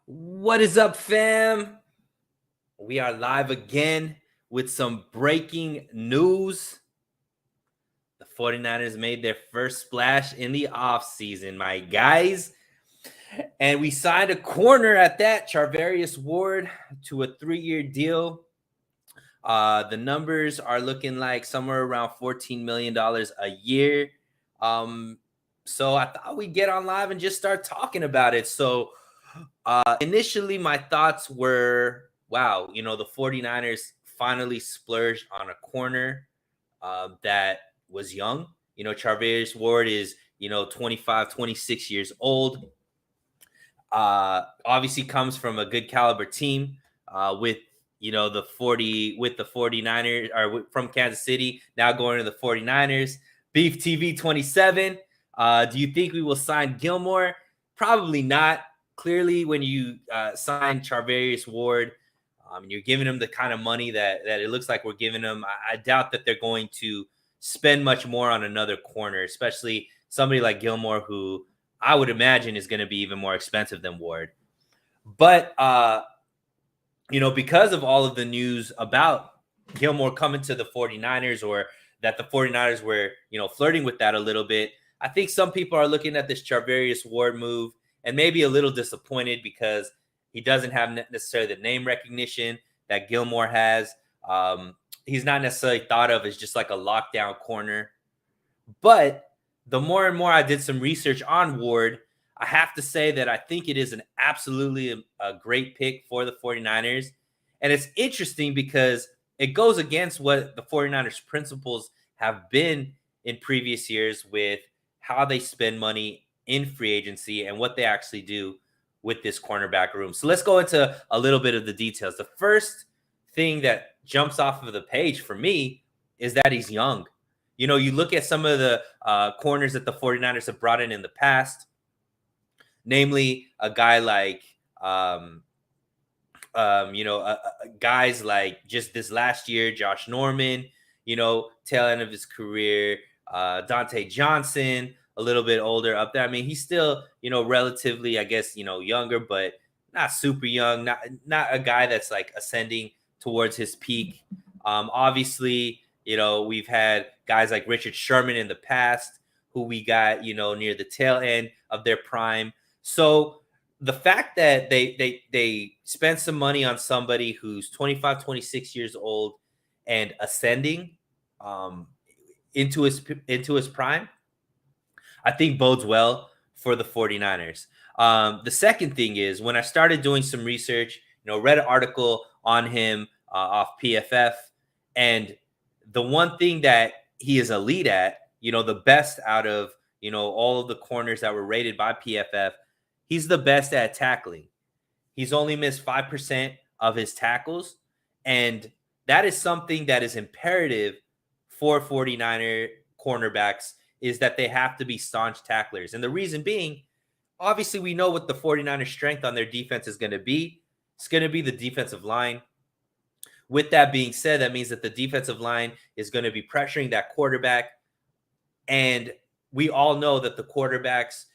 What is up, fam? We are live again with some breaking news. The 49ers made their first splash in the offseason, my guys. And we signed a corner at that, Charvarius Ward, to a 3-year deal. The numbers are looking like somewhere around $14 million a year. So I thought we'd get on live and just start talking about it. So initially, my thoughts were, wow, the 49ers finally splurged on a corner that was young. Charvarius Ward is, 25, 26 years old. Obviously comes from a good caliber team with, the 49ers, or from Kansas City, now going to the 49ers. Beef TV 27. Do you think we will sign Gilmore? Probably not. Clearly, when you sign Charvarius Ward, you're giving him the kind of money that it looks like we're giving him. I doubt that they're going to spend much more on another corner, especially somebody like Gilmore, who I would imagine is going to be even more expensive than Ward. But, because of all of the news about Gilmore coming to the 49ers, or that the 49ers were, flirting with that a little bit, I think some people are looking at this Charvarius Ward move and maybe a little disappointed because he doesn't have necessarily the name recognition that Gilmore has. He's not necessarily thought of as just like a lockdown corner. But the more and more I did some research on Ward, I have to say that I think it is an absolutely a great pick for the 49ers. And it's interesting because it goes against what the 49ers principles have been in previous years with how they spend money in free agency and what they actually do with this cornerback room. So let's go into a little bit of the details. The first thing that jumps off of the page for me is that he's young. You look at some of the corners that the 49ers have brought in the past, namely a guy like, guys like just this last year, Josh Norman, tail end of his career, Dante Johnson, a little bit older up there. I mean, he's still, relatively, I guess, younger, but not super young, not a guy that's like ascending towards his peak. Obviously, we've had guys like Richard Sherman in the past who we got, near the tail end of their prime. So the fact that they spent some money on somebody who's 25, 26 years old and ascending into his prime, I think bodes well for the 49ers. The second thing is, when I started doing some research, read an article on him off PFF, and the one thing that he is elite at, the best out of, all of the corners that were rated by PFF, he's the best at tackling. He's only missed 5% of his tackles. And that is something that is imperative for 49er cornerbacks, is that they have to be staunch tacklers. And the reason being, obviously, we know what the 49ers' strength on their defense is going to be. It's going to be the defensive line. With that being said, that means that the defensive line is going to be pressuring that quarterback. And we all know that the quarterback's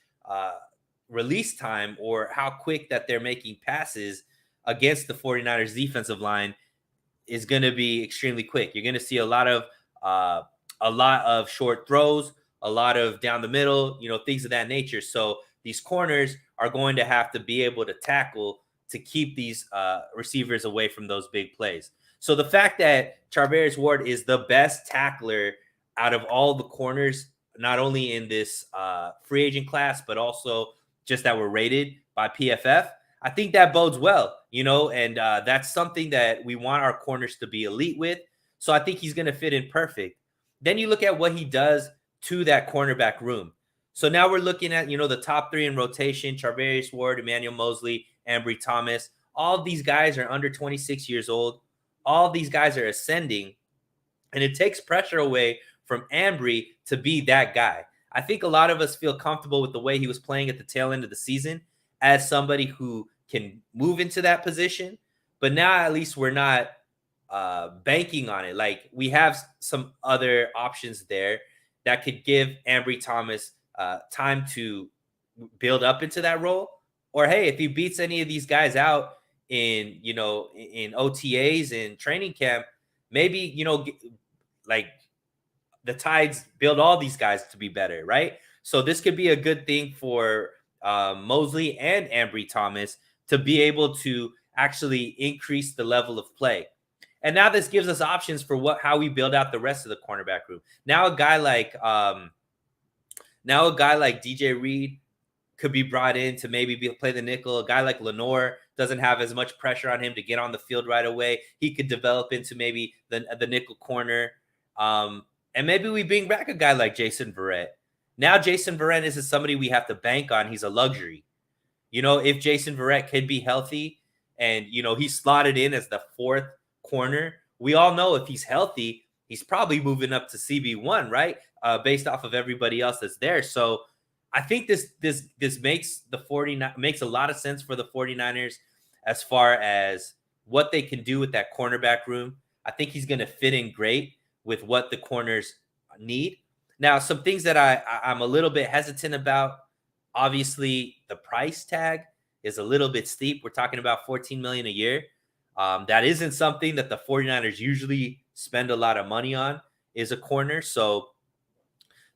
release time, or how quick that they're making passes against the 49ers defensive line, is going to be extremely quick. You're going to see a lot of short throws, a lot of down the middle, things of that nature. So these corners are going to have to be able to tackle to keep these receivers away from those big plays. So the fact that Charvarius Ward is the best tackler out of all the corners, not only in this free agent class, but also just that were rated by PFF, I think that bodes well, and that's something that we want our corners to be elite with. So I think he's going to fit in perfect. Then you look at what he does to that cornerback room. So now we're looking at, the top three in rotation: Charvarius Ward, Emmanuel Mosley, Ambry Thomas. All of these guys are under 26 years old. All of these guys are ascending, and it takes pressure away from Ambry to be that guy. I think a lot of us feel comfortable with the way he was playing at the tail end of the season as somebody who can move into that position. But now at least we're not banking on it. Like, we have some other options there that could give Ambry Thomas time to build up into that role, Or hey, if he beats any of these guys out in, in OTAs and training camp, maybe, like the Tides build all these guys to be better, right? So this could be a good thing for Mosley and Ambry Thomas to be able to actually increase the level of play. And now this gives us options for how we build out the rest of the cornerback room. Now a guy like DJ Reed could be brought in to maybe play the nickel. A guy like Lenore doesn't have as much pressure on him to get on the field right away. He could develop into maybe the nickel corner. And maybe we bring back a guy like Jason Verrett. Now Jason Verrett isn't somebody we have to bank on. He's a luxury. If Jason Verrett could be healthy and, he's slotted in as the fourth corner, we all know if he's healthy, he's probably moving up to CB1, right? Based off of everybody else that's there. So I think this makes makes a lot of sense for the 49ers as far as what they can do with that cornerback room. I think he's going to fit in great with what the corners need. Now, some things that I'm a little bit hesitant about. Obviously, the price tag is a little bit steep. We're talking about $14 million a year. That isn't something that the 49ers usually spend a lot of money on, is a corner. So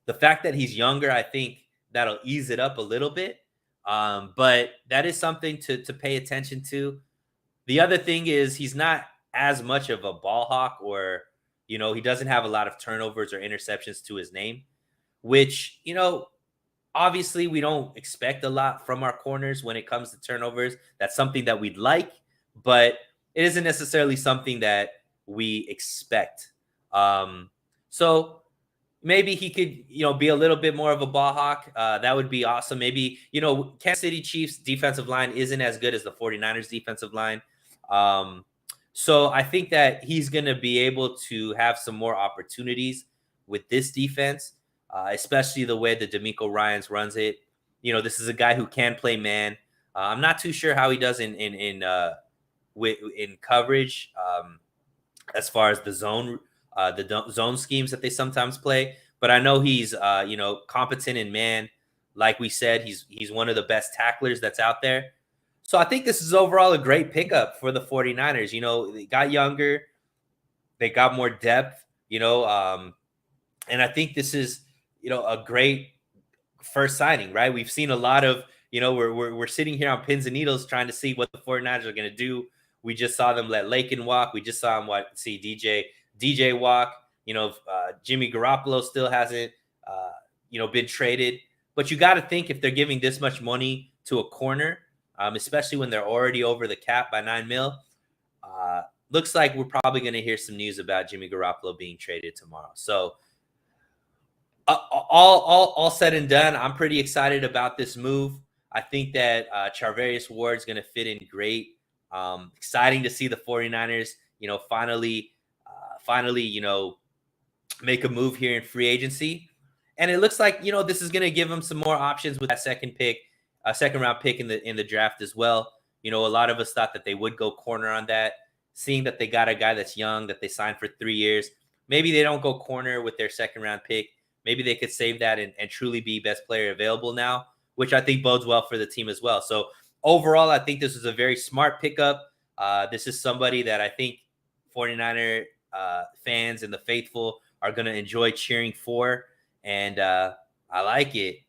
the fact that he's younger, I think that'll ease it up a little bit. But that is something to pay attention to. The other thing is he's not as much of a ball hawk, or, he doesn't have a lot of turnovers or interceptions to his name, which, obviously we don't expect a lot from our corners when it comes to turnovers. That's something that we'd like, but it isn't necessarily something that we expect. So maybe he could, be a little bit more of a ball hawk. That would be awesome. Maybe, Kansas City Chiefs defensive line isn't as good as the 49ers defensive line. So I think that he's going to be able to have some more opportunities with this defense, especially the way that D'Amico Ryans runs it. This is a guy who can play man. I'm not too sure how he does in coverage, as far as the zone schemes that they sometimes play. But I know he's competent in man. Like we said, he's one of the best tacklers that's out there. So I think this is overall a great pickup for the 49ers. They got younger, they got more depth, and I think this is, a great first signing, right? We've seen a lot of, we're sitting here on pins and needles trying to see what the 49ers are going to do. We just saw them let Lakin walk. We just saw him see DJ walk. Jimmy Garoppolo still hasn't, been traded. But you got to think, if they're giving this much money to a corner, especially when they're already over the cap by $9 million, looks like we're probably going to hear some news about Jimmy Garoppolo being traded tomorrow. So all said and done, I'm pretty excited about this move. I think that Charvarius Ward is going to fit in great. Exciting to see the 49ers, finally, make a move here in free agency. And it looks like, this is going to give them some more options with that second round pick in the draft as well. A lot of us thought that they would go corner on that, seeing that they got a guy that's young that they signed for 3 years. Maybe they don't go corner with their second round pick. Maybe they could save that and truly be best player available now, which I think bodes well for the team as well. So overall, I think this is a very smart pickup. This is somebody that I think 49er fans and the faithful are going to enjoy cheering for. And I like it.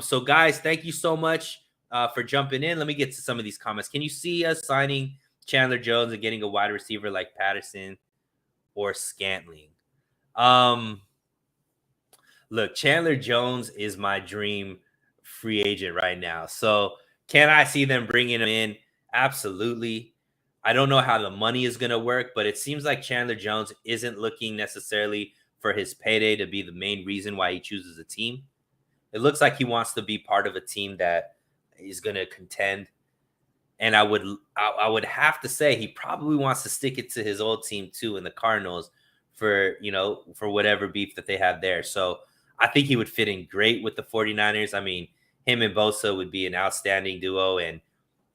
So guys, thank you so much for jumping in. Let me get to some of these comments. Can you see us signing Chandler Jones and getting a wide receiver like Patterson or Scantling? Look, Chandler Jones is my dream free agent right now. So can I see them bringing him in? Absolutely. I don't know how the money is going to work, but it seems like Chandler Jones isn't looking necessarily for his payday to be the main reason why he chooses a team. It looks like he wants to be part of a team that is going to contend. And I would have to say he probably wants to stick it to his old team too in the Cardinals for whatever beef that they have there. So I think he would fit in great with the 49ers. I mean, him and Bosa would be an outstanding duo, and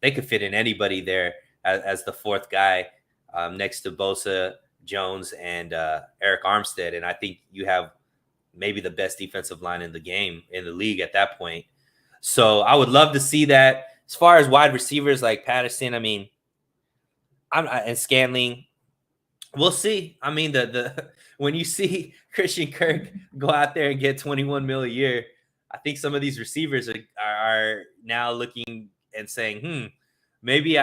they could fit in anybody there as the fourth guy next to Bosa, Jones, and Eric Armstead. And I think you have maybe the best defensive line in the game, in the league at that point. So I would love to see that. As far as wide receivers like Patterson, I mean, and Scantling, we'll see. I mean, the when you see Christian Kirk go out there and get 21 mil a year, I think some of these receivers are now looking and saying, maybe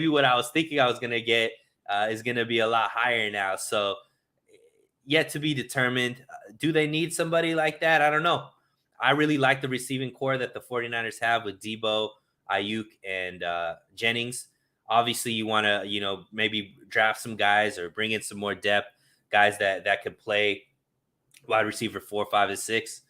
what I was thinking I was gonna get is gonna be a lot higher now. So yet to be determined. Do they need somebody like that? I don't know. I really like the receiving core that the 49ers have with Debo, Ayuk, and Jennings. Obviously, you want to, maybe draft some guys or bring in some more depth, guys that could play wide receiver 4, 5, and 6.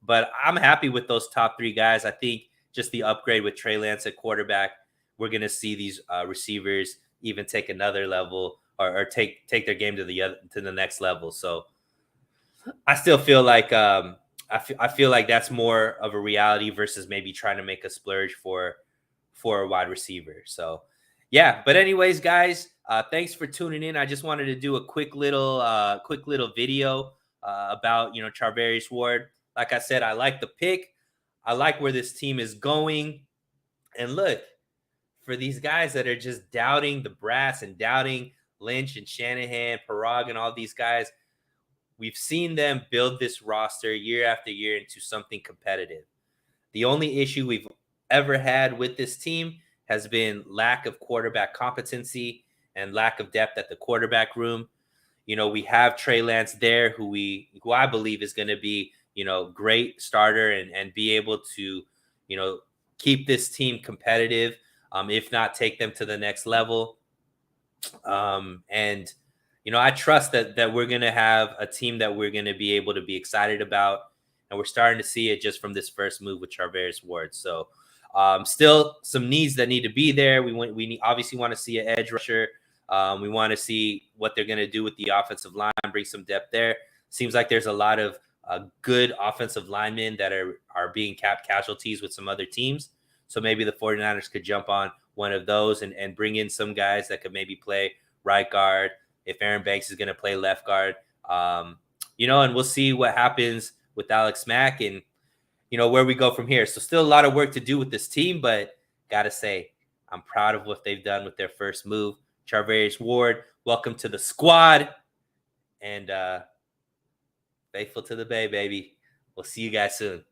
But I'm happy with those top 3 guys. I think just the upgrade with Trey Lance at quarterback, we're going to see these receivers even take another level or take their game to the next level. So I still feel like I feel like that's more of a reality versus maybe trying to make a splurge for a wide receiver. So yeah, but anyways, guys, thanks for tuning in. I just wanted to do a quick little video about Charvarius Ward. Like I said, I like the pick. I like where this team is going. And look, for these guys that are just doubting the brass and doubting Lynch and Shanahan, Parag, and all these guys, we've seen them build this roster year after year into something competitive. The only issue we've ever had with this team has been lack of quarterback competency and lack of depth at the quarterback room. We have Trey Lance there, who I believe is going to be, great starter and be able to, keep this team competitive, if not take them to the next level. And I trust that we're going to have a team that we're going to be able to be excited about. And we're starting to see it just from this first move with Charvarius Ward. So still some needs that need to be there. We obviously want to see an edge rusher. We want to see what they're going to do with the offensive line, bring some depth there. Seems like there's a lot of good offensive linemen that are being cap casualties with some other teams. So maybe the 49ers could jump on one of those and bring in some guys that could maybe play right guard if Aaron Banks is going to play left guard. And we'll see what happens with Alex Mack and, where we go from here. So still a lot of work to do with this team, but got to say, I'm proud of what they've done with their first move. Charvarius Ward, welcome to the squad. And faithful to the Bay, baby. We'll see you guys soon.